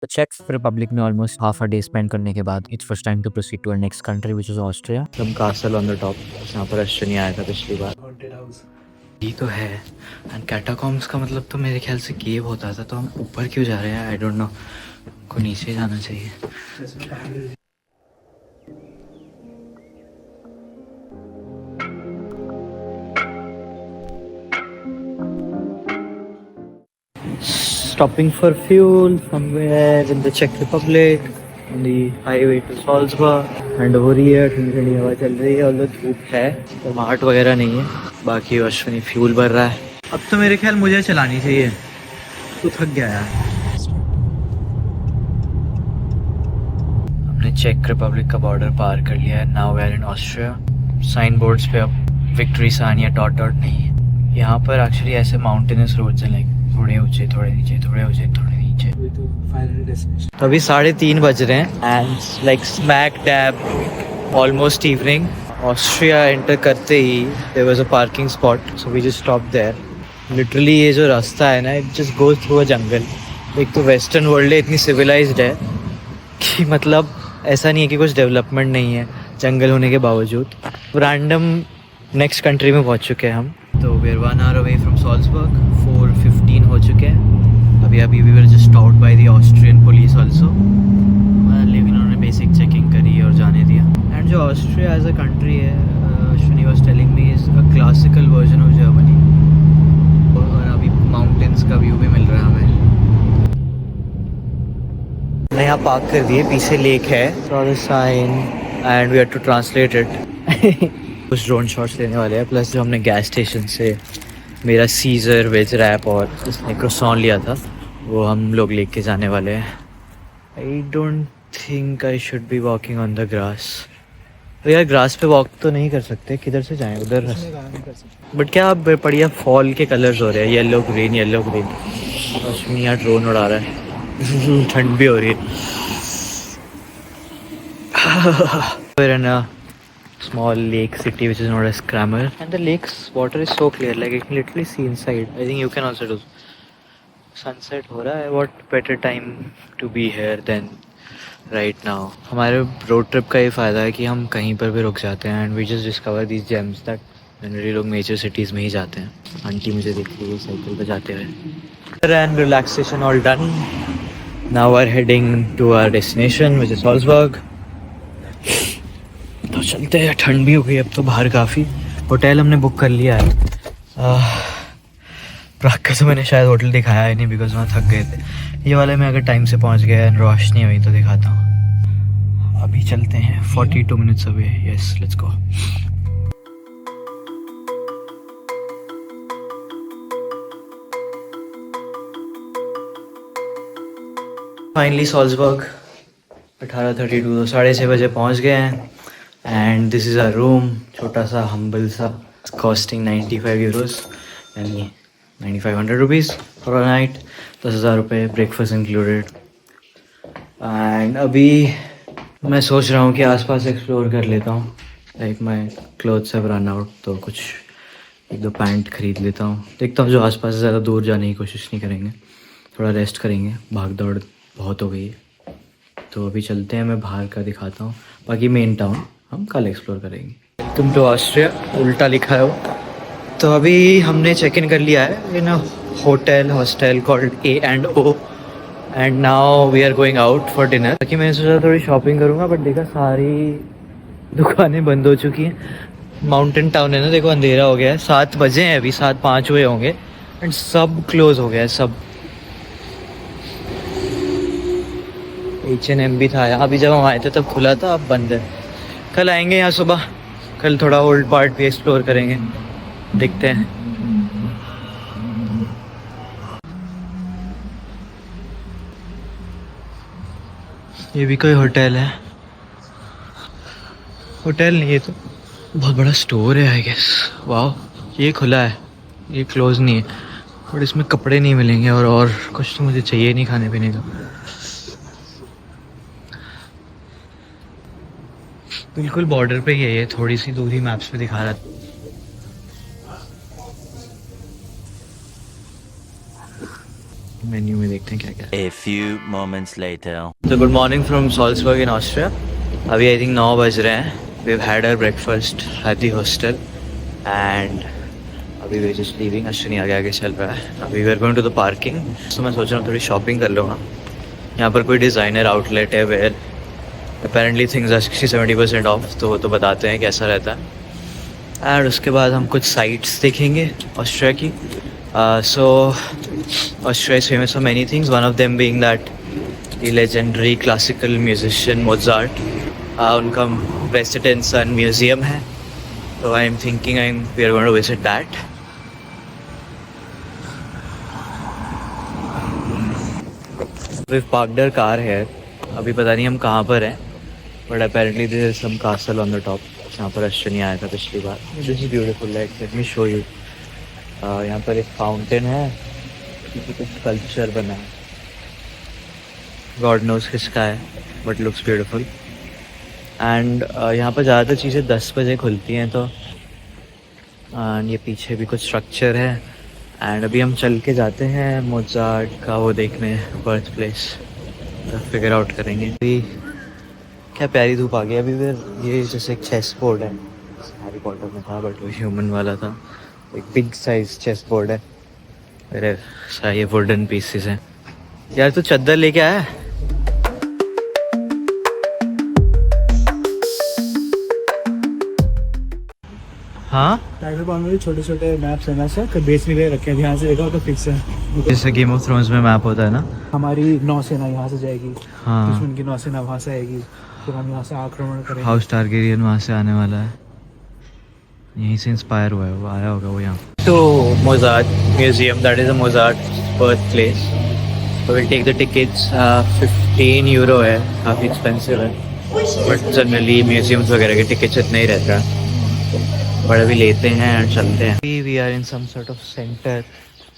तो चेक रिपब्लिक में almost half a day spend करने के बाद it's first time to proceed to our next country which is Austria. From castle on the top, यहाँ पर अश्विनी आया था पिछली बार। ये तो है एंड कैटाकॉम्स का मतलब तो मेरे ख्याल से केव होता था, तो हम ऊपर क्यों जा रहे हैं? आई डोंट नो, को नीचे जाना चाहिए। Stopping for fuel somewhere in the Czech Republic on the highway to Salzburg and over here ठंडी ठंडी हवा चल रही है और धूप है, तो मार्ट वगैरह नहीं है। बाकी अश्विनी फ्यूल भर रहा है। अब तो मेरे ख्याल मुझे चलानी चाहिए, तो थक गया यार। हमने चेक रिपब्लिक का बॉर्डर पार कर लिया है। Now we are in Austria. Sign boards पे अब विक्ट्री साइन या डॉट डॉट नहीं है। यहाँ पर एक्चुअली ऐसे माउंटेनस रोड्स हैं, लाइक थोड़े ऊंचे थोड़े नीचे, थोड़े ऊंचे थोड़े नीचे। तो अभी 3:30 बज रहे हैं and like smack dab almost evening. Austria enter करते ही there was a parking spot, so we just stop there. Literally ये जो रास्ता है ना, it just goes through a jungle. एक तो वेस्टर्न वर्ल्ड है, इतनी सिविलाइज्ड है कि मतलब ऐसा नहीं है कि कुछ डेवलपमेंट नहीं है जंगल होने के बावजूद। रैंडम नेक्स्ट कंट्री में पहुंच चुके हैं हम। तो we are 1 hour away from Salzburg. 4:15 हो चुके हैं। अभी we were just stopped by the Austrian police also, लेकिन उन्होंने बेसिक चेकिंग करी और जाने दिया। एंड जो ऑस्ट्रिया एज अ कंट्री है, Ashwini was telling me, is a classical version of Germany. और अभी माउंटेन्स का व्यू भी मिल रहा है हमें। मैं यहाँ पार्क कर दिए, पीछे लेक है, sign and we have to translate it. कुछ ड्रोन शॉट्स लेने वाले हैं, प्लस जो हमने गैस स्टेशन से मेरा सीजर वेज रैप और उसने क्रोसॉन लिया था, वो हम लोग लेके जाने वाले हैं। I don't think I should be walking on the grass. तो यार ग्रास पे वॉक तो नहीं कर सकते, किधर से जाएं? उधर। बट क्या बढ़िया फॉल के कलर्स हो रहे हैं, yellow green yellow green. Ashwini यहाँ ड्रोन उड़ा रहा है। ठंड भी हो रही है। Small lake city which is known as Kramer, and the lake's water is so clear, like you can literally see inside. I think you can also do. Sunset हो रहा है, what better time to be here than right now. हमारे road trip का ये फ़ायदा है कि हम कहीं पर भी रुक जाते हैं and we just discover these gems that generally लोग मेजर सिटीज़ में ही जाते हैं। आंटी मुझे देखती है साइकिल पर जाते हुए। And relaxation all done. Now we're heading to our destination which is Salzburg. तो चलते हैं। ठंड भी हो गई अब तो बाहर काफ़ी। होटल हमने बुक कर लिया है। प्राग का तो मैंने शायद होटल दिखाया ही नहीं बिकॉज वहाँ थक गए थे। ये वाले में अगर टाइम से पहुँच गया एंड रोशनी हुई तो दिखाता हूँ। अभी चलते हैं, 42 minutes away. Yes, let's go. Finally Salzburg 18:32, तो 6:30 बजे पहुँच गए हैं। And this is a room, छोटा सा हम्बल सा, कॉस्टिंग 95 यूरोज़, यानी 9500 रुपीज़ फॉर अ नाइट। 10,000 रुपये, ब्रेकफास्ट इंक्लूडेड। एंड अभी मैं सोच रहा हूँ कि आसपास एक्सप्लोर कर लेता हूँ। Like my clothes have run out, तो कुछ 1-2 पैंट खरीद लेता हूँ। देखता हूँ, जो आसपास से ज़्यादा दूर जाने की कोशिश नहीं करेंगे, थोड़ा रेस्ट करेंगे, भाग दौड़ बहुत हो गई है। तो अभी चलते हैं, मैं बाहर का दिखाता हूँ। बाकी मेन टाउन हम कल एक्सप्लोर करेंगे। वेलकम टू ऑस्ट्रिया, उल्टा लिखा है वो। तो अभी हमने चेक इन कर लिया है in hotel hostel called A&O, and now we are going out for dinner. बाकी मैंने सोचा थोड़ी शॉपिंग करूँगा, बट देखा सारी दुकानें बंद हो चुकी हैं। माउंटेन टाउन है ना, देखो अंधेरा हो गया है। 7 बजे हैं अभी, 7-5 हुए होंगे एंड सब क्लोज हो गया है सब। H&M भी था यहाँ, अभी जब हम आए थे तब खुला था, अब बंद है। कल आएंगे यहाँ सुबह, कल थोड़ा ओल्ड पार्ट भी एक्सप्लोर करेंगे, देखते हैं। ये भी कोई होटल है? होटल नहीं, ये तो बहुत बड़ा स्टोर है आई गेस। वाह, ये खुला है, ये क्लोज नहीं है। बट इसमें कपड़े नहीं मिलेंगे और कुछ तो मुझे चाहिए नहीं खाने पीने का। बिल्कुल बॉर्डर पे ही है ये, थोड़ी सी दूरी मैप्स पे दिखा रहा था। मेन्यू में देखते हैं क्या क्या। A few moments later. So good morning from Salzburg in Austria. अभी आई थिंक 9 बज रहे हैं. We've had our breakfast at the hostel and अभी we're just leaving. अश्विनी आगे आगे चल रहा है. अभी we're going to the parking. तो मैं सोच रहा हूँ थोड़ी शॉपिंग कर लूँगा. यहाँ पर कोई डिज़ाइनर आउटलेट है where apparently things are 60-70% off. तो वो तो बताते हैं कैसा रहता है. एंड उसके बाद हम कुछ साइट्स देखेंगे ऑस्ट्रिया की. So Austria is famous for many things. One of them being that the legendary classical musician Mozart, उनका प्रेसिडेंट सन म्यूजियम है. तो I am thinking we are going to visit that. We parked our car है. अभी पता नहीं हम कहाँ पर हैं, but apparently this is some castle on the top जहाँ पर अश्विनी आया था पिछली बार. This is beautiful. Let me show you. यहाँ पर एक फाउंटेन है, कुछ कल्चर बना है. गॉड नोज किसका है, बट लुक्स ब्यूटीफुल. एंड यहाँ पर ज़्यादातर चीज़ें 10 बजे खुलती हैं. तो ये पीछे भी कुछ स्ट्रक्चर है. एंड अभी हम चल के जाते हैं मोजार्ट का वो देखने, बर्थ प्लेस फिगर आउट करेंगे. अभी क्या प्यारी धूप आ गई. अभी फिर ये जैसे एक चेस बोर्ड है, हैरी पॉटर में था बट वो ह्यूमन वाला था. एक बिग साइज चेस बोर्ड है. अरे ये वुडन पीसेस हैं. यार तू चद्दर लेके आया. हाँ, टाइगर पाउंड में छोटे छोटे मैप्स है ना सर, बेचने के लिए रखे हैं. ध्यान से देखो तो फिक्स है. जैसे गेम ऑफ थ्रोन्स में मैप होता है ना. हमारी नौसेना यहाँ से जाएगी, हाँ, दुश्मन की नौसेना वहाँ से आएगी, फिर हम यहाँ से आक्रमण करेंगे. हाउस टारगेरियन वहाँ से आने वाला है. यहीं से इंस्पायर हुआ है, वो आया होगा वो यहाँ. तो Mozart museum, that is a Mozart birthplace. तो will take the tickets. 15 euro है, काफ़ी एक्सपेंसिव है. बट जनरली म्यूजियम्स वगैरह के टिकट्स इतने ही रहता है. बट अभी लेते हैं और चलते हैं. We are in some sort of centre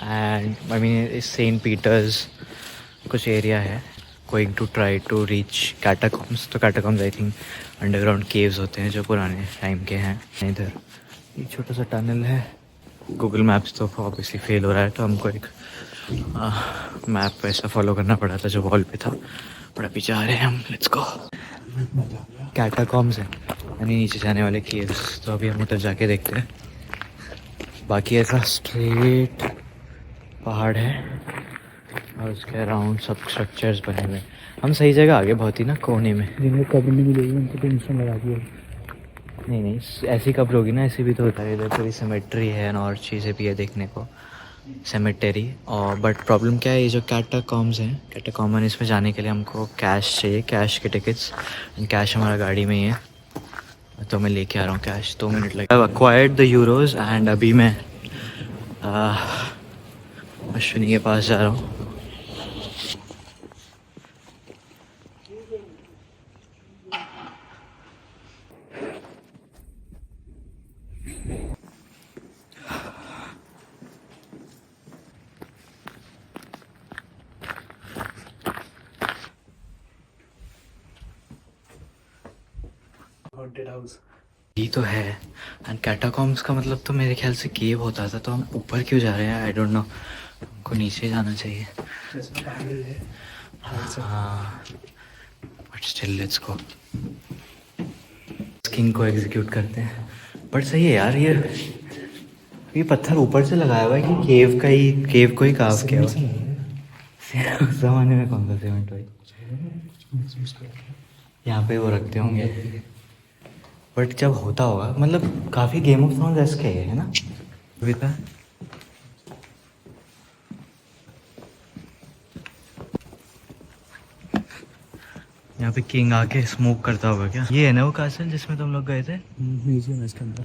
and I mean saint Peter's कुछ एरिया है. Going to try to reach catacombs. तो catacombs I think underground caves होते हैं जो पुराने टाइम के हैं. इधर ये छोटा सा टनल है. गूगल मैप्स तो ऑब्वियसली फेल हो रहा है, तो हमको एक मैप ऐसा फॉलो करना पड़ा था जो वॉल पे था. बट अभी जा रहे हैं हम. Let's go. कैटाकॉम्स हैं यानी नीचे जाने वाले केव्स. तो अभी हम उधर जाके देखते हैं. बाकी ऐसा स्ट्रेट पहाड़ है और उसके अराउंड सब स्ट्रक्चर्स बने हुए. हम सही जगह आ गए बहुत ही ना, कोने में. जिनको कब्र नहीं मिलेगी उनको टेंशन लगा दिया. नहीं ऐसी कब्र होगी ना, ऐसी भी तो होता है. इधर थोड़ी सेमेट्री है और चीज़ें भी है देखने को, सेमेटरी. और बट प्रॉब्लम क्या है, ये जो कैटाकॉम्स हैं, कैटाकॉमन, इसमें जाने के लिए हमको कैश चाहिए, कैश के टिकट्स. एंड कैश हमारा गाड़ी में ही है, तो मैं लेके आ रहा हूँ कैश. 2 मिनट लगे. आई एक्वायर्ड द यूरोज एंड अभी मैं अश्विनी के पास जा रहा हूँ. हॉन्टेड हाउस ये तो है. एंड कैटाकॉम्स का मतलब तो मेरे ख्याल से केव होता था. तो हम ऊपर क्यों जा रहे हैं, आई डोंट नो. हमको नीचे जाना चाहिए. हाँ, but still let's go. King को एग्जीक्यूट करते हैं. बट सही है यार, ये पत्थर ऊपर से लगाया हुआ है कि केव को ही काव किया हुआ है. उस जमाने में कौन सा सीमेंट भाई, यहाँ पे वो रखते होंगे. बट जब होता होगा, मतलब काफ़ी गेम ऑफ थ्रोन्स ऐसे है ना. विता यहाँ पे किंग आके स्मोक करता होगा क्या. ये है ना वो कासल जिसमें तुम लोग गए थे. म्यूजियम है इसके अंदर.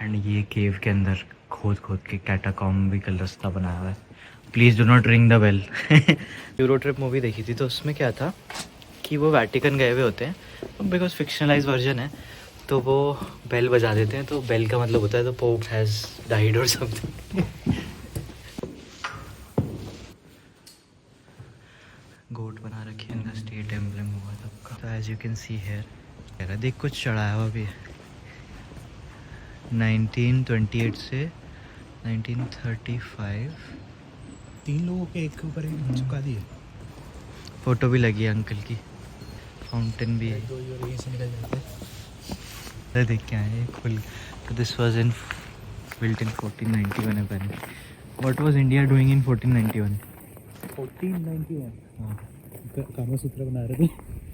एंड ये केव के अंदर खोद के कैटाकॉम भी का रास्ता बनाया हुआ है. Please do not ring the bell. Euro trip movie देखी थी, तो उसमें क्या था कि वो वैटिकन गए हुए होते हैं, बिकॉज फिक्शनलाइज वर्जन है. तो वो बेल बजा देते हैं. तो बेल का मतलब होता है तो पोप हैज़ डाइड और समथिंग. गोट बना रखी है, इनका स्टेट एम्ब्लम हुआ सबका. तो as you can see here देख कुछ चढ़ाया हुआ भी है. 1928 से 1935. 3 लोगों के एक के ऊपर एक चुका दिए. फोटो भी लगी है अंकल की, फाउंटेन भी है। दो यहीं से निकल जाते हैं। अरे देख के आए खुल। तो this was in built in 1491 apparently. What was India doing in 1491? 1491 हाँ, कामा सूत्र बना रहे थे।